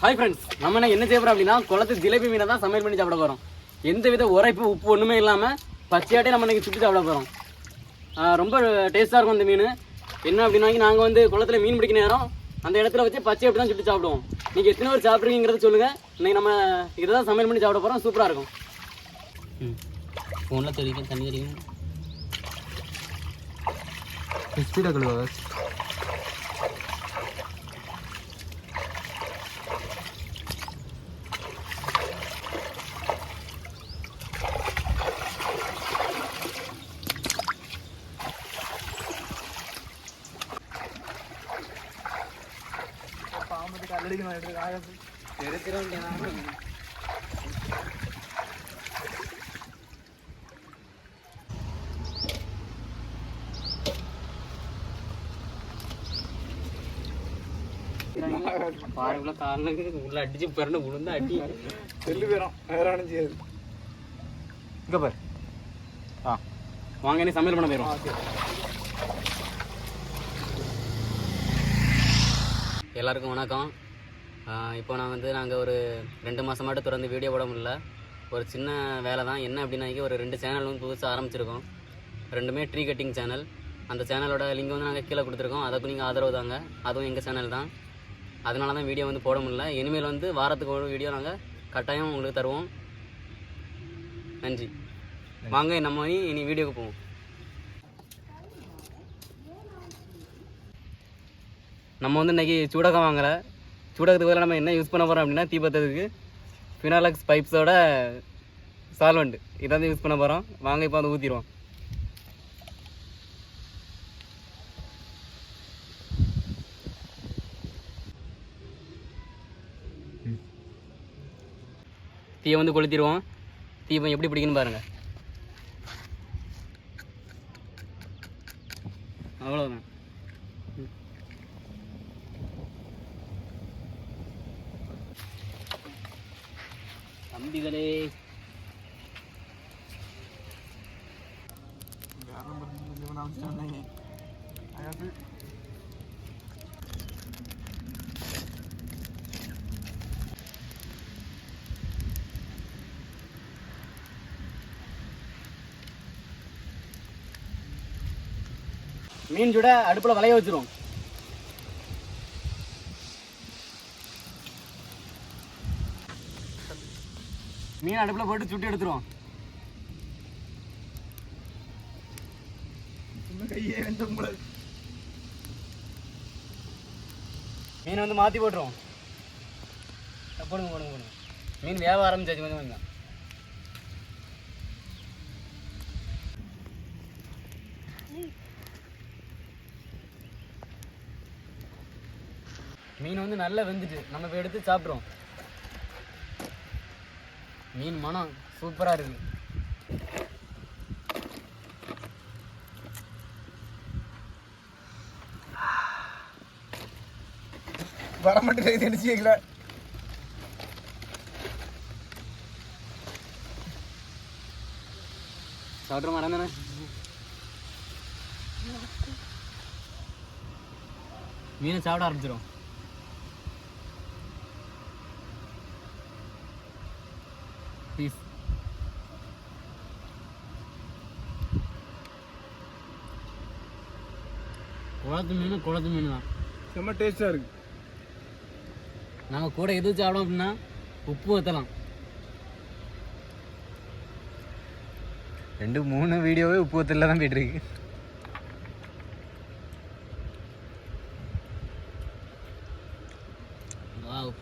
Hi friends, நம்ம என்ன செய்ய போகிறோம் அப்படின்னா குளத்து ஜிலேபி மீனை தான் சமையல் பண்ணி சாப்பிட போகிறோம். எந்த வித உரைப்பு உப்பு ஒன்றுமே இல்லாமல் பச்சையாட்டே நம்ம இன்றைக்கி சுற்றி சாப்பிட போகிறோம். ரொம்ப டேஸ்ட்டாக இருக்கும் இந்த மீன். என்ன அப்படின்னா நாங்கள் வந்து குளத்தில் மீன் பிடிக்க நேரம் அந்த இடத்துல வச்சு பச்சை அப்படி தான் சுற்றி சாப்பிடுவோம். நீங்கள் எத்தனை பேர் சாப்பிட்றீங்கிறத சொல்லுங்கள். இன்றைக்கி நம்ம இதை தான் சமையல் பண்ணி சாப்பிட போகிறோம். சூப்பராக இருக்கும். ஃபோனில் தெரியும், தண்ணி தெரியும். ஸ்பீடாக கழுவா. பாருங்களா, காரணம் உள்ள அடிச்சு பிறந்து விழுந்தா அடி செல்லு போயிடும். வேற ஒன்றும் செய்யாது. இங்கே பாரு. வாங்க, நீ சமையல் பண்ண போயிடும். எல்லாருக்கும் வணக்கம். இப்போ நாங்கள் ஒரு 2 மாதமாட்டு தொடர்ந்து வீடியோ போட முடியல. ஒரு சின்ன வேலை தான். என்ன அப்படின்னாக்கி ஒரு 2 சேனல் வந்து புதுசாக ஆரம்பிச்சிருக்கோம். ரெண்டுமே ட்ரீ கட்டிங் சேனல். அந்த சேனலோட லிங்க் வந்து நாங்கள் கீழே கொடுத்துருக்கோம். அதுக்கு நீங்கள் ஆதரவு தாங்க. அதுவும் எங்கள் சேனல் தான். அதனால தான் வீடியோ வந்து போட முடியல. இனிமேல் வந்து வாரத்துக்கு ஒரு வீடியோ நாங்கள் கட்டாயம் உங்களுக்கு தருவோம். நன்றி. வாங்க, நம்ம இனி வீடியோக்கு போவோம். நம்ம வந்து இன்றைக்கி சூடகம் வாங்கலை. சூடகத்துக்கு பதிலாக நம்ம என்ன யூஸ் பண்ண போகிறோம் அப்படின்னா தீபத்துக்கு ஃபினாலக்ஸ் பைப்ஸோட சால்வெண்ட் இதான் யூஸ் பண்ண போகிறோம். வாங்க, இப்போ வந்து ஊற்றிடுவோம். தீயை வந்து கொளுத்திடுவோம். தீபம் எப்படி பிடிக்குன்னு பாருங்கள். அவ்வளோதான். தம்பிகளே, மீன் சுட அடுப்பில் வளைய வச்சிரும். மீன் அடுப்பில் போட்டு சுட்டு எடுத்துருவோம். மீன் வந்து மாற்றி போட்டுருவோம். போடுங்க. மீன் வேக ஆரம்பிச்சாச்சு. கொஞ்சம் கொஞ்சம் மீன் வந்து நல்லா வெந்துட்டு நம்ம இப்போ எடுத்து சாப்பிட்றோம். மீன் மனம் சூப்பராக இருக்குது. வரமாட்டேன் தெரிஞ்சுக்கல. சாப்பிட்ற மரம் தானே. மீனை சாப்பிட ஆரம்பிச்சிடும். பீஸ் குளத்து மீன் தான். செம்ம டேஸ்டாக இருக்குது. நாங்கள் கூட எது சாப்பிடும் அப்படின்னா உப்பு ஊற்றலாம். 2-3 வீடியோவே உப்பு ஊற்றல தான் போய்ட்டுருக்கு. வாவ்.